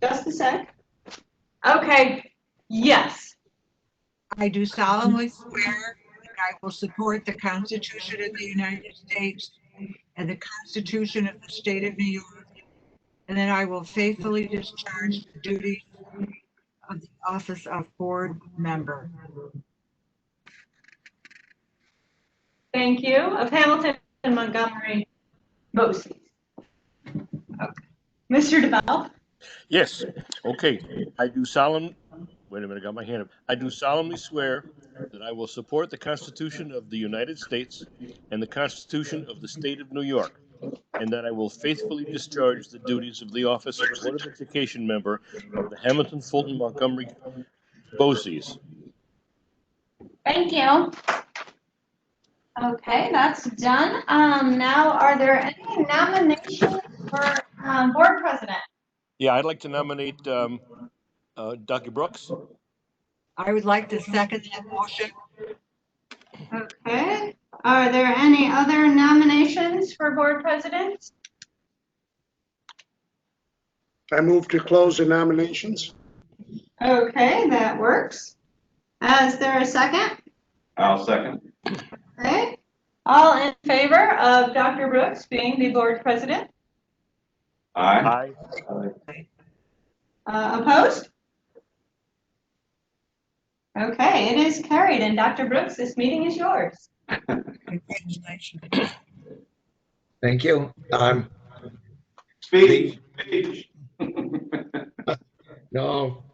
Just a sec. Okay, yes. I do solemnly swear that I will support the Constitution of the United States and the Constitution of the State of New York, and that I will faithfully discharge the duties of the office of board member. Thank you. Of Hamilton and Montgomery BOCES. Okay. Mr. DeBell? Yes. Okay. Wait a minute, I got my hand up. I do solemnly swear that I will support the Constitution of the United States and the Constitution of the State of New York, and that I will faithfully discharge the duties of the office of Board of Education member of the Hamilton Fulton Montgomery BOCES. Thank you. Okay, that's done. Now, are there any nominations for board president? Yeah, I'd like to nominate Dr. Brooks. I would like to second that motion. Okay. Are there any other nominations for board president? I move to close the nominations. Okay, that works. Is there a second? I'll second. Okay. All in favor of Dr. Brooks being the board president? Aye. Opposed? Okay, it is carried. And Dr. Brooks, this meeting is yours. Congratulations. Thank you. Speech. No.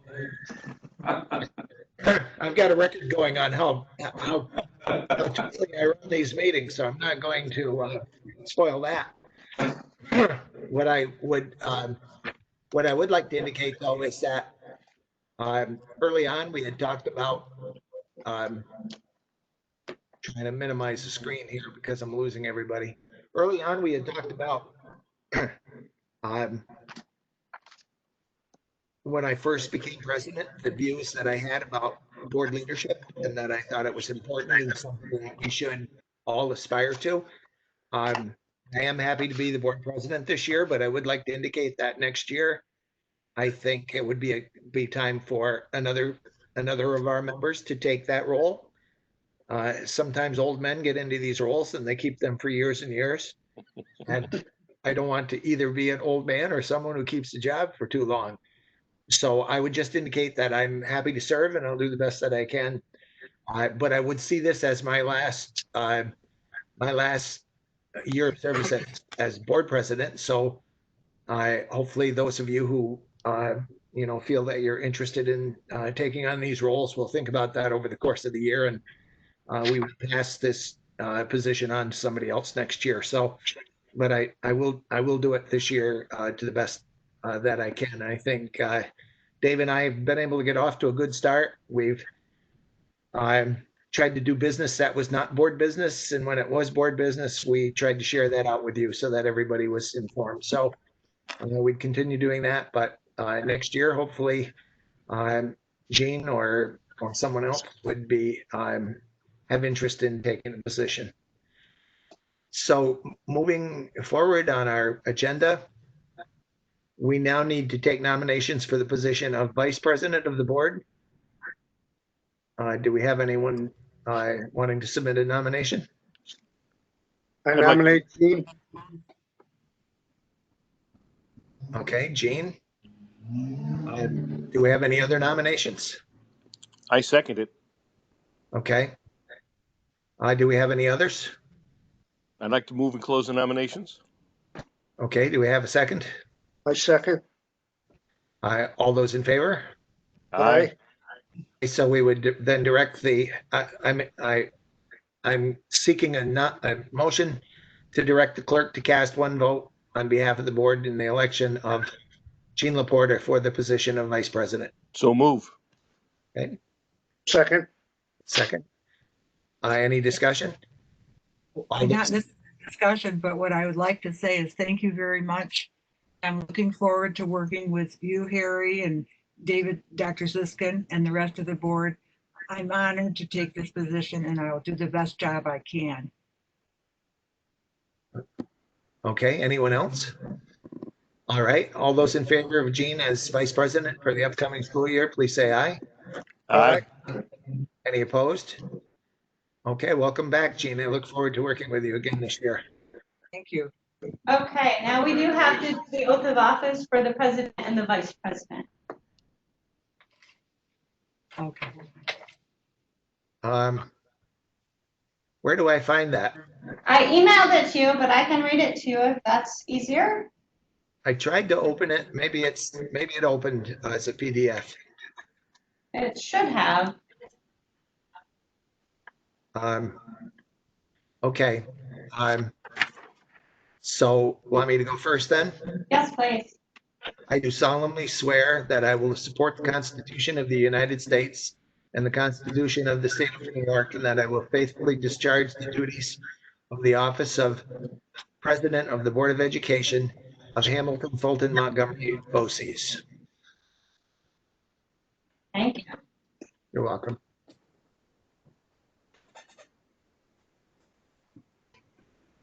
I've got a record going on how quickly I run these meetings, so I'm not going to spoil that. What I would like to indicate though is that early on we had talked about trying to minimize the screen here because I'm losing everybody. Early on we had talked about when I first became president, the views that I had about board leadership and that I thought it was important and something that we should all aspire to. I am happy to be the board president this year, but I would like to indicate that next year, I think it would be time for another of our members to take that role. Sometimes old men get into these roles and they keep them for years and years. And I don't want to either be an old man or someone who keeps the job for too long. So I would just indicate that I'm happy to serve and I'll do the best that I can. But I would see this as my last year of service as board president. So hopefully those of you who feel that you're interested in taking on these roles will think about that over the course of the year, and we would pass this position on to somebody else next year. So, but I will do it this year to the best that I can. I think Dave and I have been able to get off to a good start. We've tried to do business that was not board business, and when it was board business, we tried to share that out with you so that everybody was informed. So we'd continue doing that, but next year, hopefully, Jean or someone else would be have interest in taking a position. So moving forward on our agenda, we now need to take nominations for the position of vice president of the board. Do we have anyone wanting to submit a nomination? I nominate Jean. Okay, Jean. Do we have any other nominations? I second it. Okay. Do we have any others? I'd like to move and close the nominations. Okay, do we have a second? I second. All those in favor? Aye. So we would then direct the, I'm seeking a motion to direct the clerk to cast one vote on behalf of the board in the election of Jean Laporta for the position of vice president. So move. Okay, Second. second. Any discussion? Not this discussion, but what I would like to say is thank you very much. I'm looking forward to working with you, Harry, and David, Dr. Siskin, and the rest of the board. I'm honored to take this position and I will do the best job I can. Okay, anyone else? All right, all those in favor of Jean as vice president for the upcoming school year, please say aye. Aye. Any opposed? Okay, welcome back, Jean. I look forward to working with you again this year. Thank you. Okay, now we do have to do the oath of office for the president and the vice president. Okay. Where do I find that? I emailed it to you, but I can read it to you if that's easier. I tried to open it. Maybe it opened as a PDF. It should have. Okay. So want me to go first then? Yes, please. I do solemnly swear that I will support the Constitution of the United States and the Constitution of the State of New York, and that I will faithfully discharge the duties of the office of President of the Board of Education of Hamilton, Fulton, Montgomery, BOCES. Thank you. You're welcome.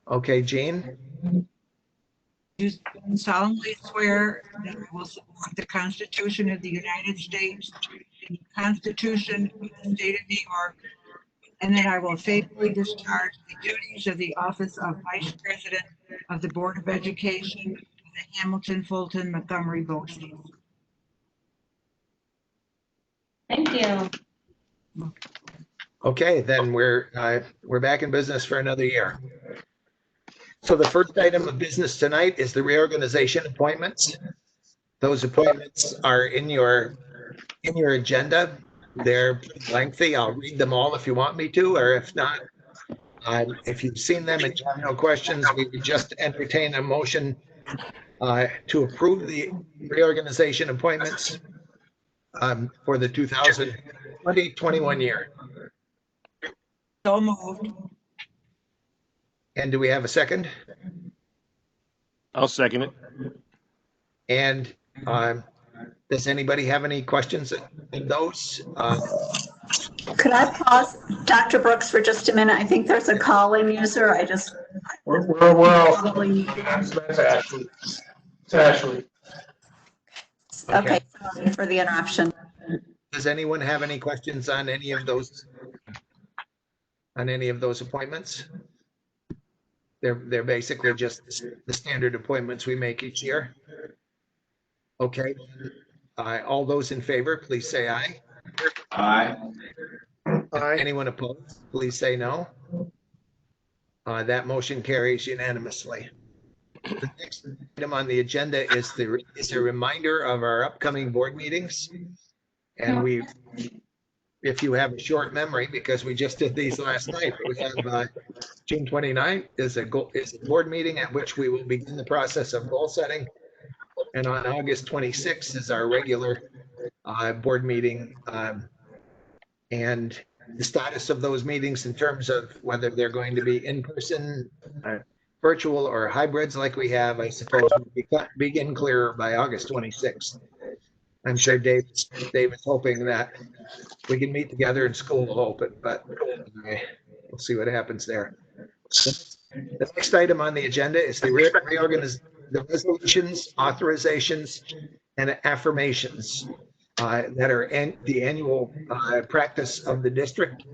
Okay, Jean? Do solemnly swear that I will support the Constitution of the United States and the Constitution of the State of New York, and that I will faithfully discharge the duties of the office of Vice President of the Board of Education of the Hamilton, Fulton, Montgomery, BOCES. Thank you. Okay, then we're back in business for another year. So the first item of business tonight is the reorganization appointments. Those appointments are in your agenda. They're pretty lengthy. I'll read them all if you want me to, or if not, if you've seen them and you have no questions, we would just entertain a motion to approve the reorganization appointments for the 2020-21 year. So moved. And do we have a second? I'll second it. And does anybody have any questions in those? Could I pause, Dr. Brooks, for just a minute? I think there's a call-in user. I just We're all. probably need. That's Ashley. It's Ashley. Okay, sorry for the interruption. Does anyone have any questions on any of those? On any of those appointments? They're basically just the standard appointments we make each year. Okay. All those in favor, please say aye. Aye. Aye. Anyone opposed, please say no. That motion carries unanimously. The next item on the agenda is a reminder of our upcoming board meetings. And if you have a short memory, because we just did these last night, we have June 29th is a board meeting at which we will begin the process of goal setting. And on August 26th is our regular board meeting. And the status of those meetings in terms of whether they're going to be in person, virtual, or hybrids like we have, I suppose will begin clearer by August 26th. I'm sure Dave is hoping that we can meet together and school will open, but we'll see what happens there. The next item on the agenda is the resolutions, authorizations, and affirmations that are the annual practice of the district.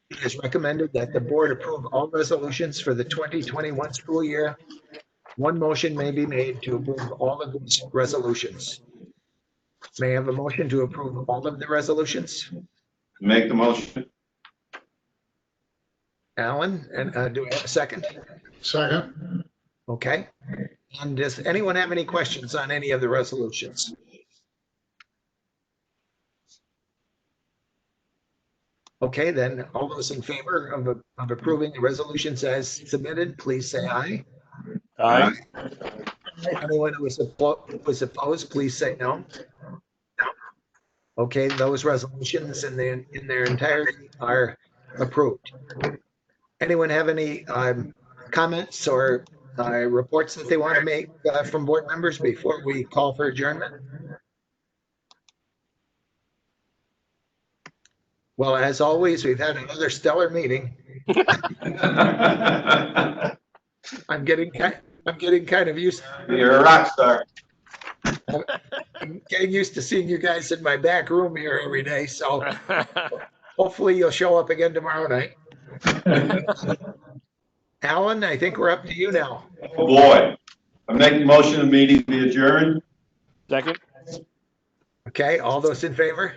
It is recommended that the board approve all resolutions for the 2021 school year. One motion may be made to approve all of these resolutions. May I have a motion to approve all of the resolutions? Make the motion. Alan, and do we have a second? Second. Okay. And does anyone have any questions on any of the resolutions? Okay, then all those in favor of approving the resolutions as submitted, please say aye. Aye. Anyone who was opposed, please say no. Okay, those resolutions in their entirety are approved. Anyone have any comments or reports that they want to make from board members before we call for adjournment? Well, as always, we've had another stellar meeting. I'm getting kind of used. You're a rock star. I'm getting used to seeing you guys in my back room here every day, so hopefully you'll show up again tomorrow night. Alan, I think we're up to you now. Oh, boy. I make the motion the meeting be adjourned. Second? Okay, all those in favor?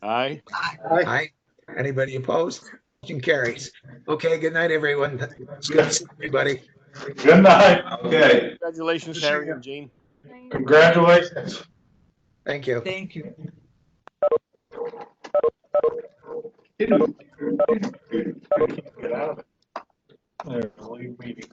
Aye. Aye. Anybody opposed? Motion carries. Okay, good night, everyone. It's good to see everybody. Good night. Okay. Congratulations, Harry and Jean. Congratulations. Thank you. Thank you. Get out of it. There's a late meeting.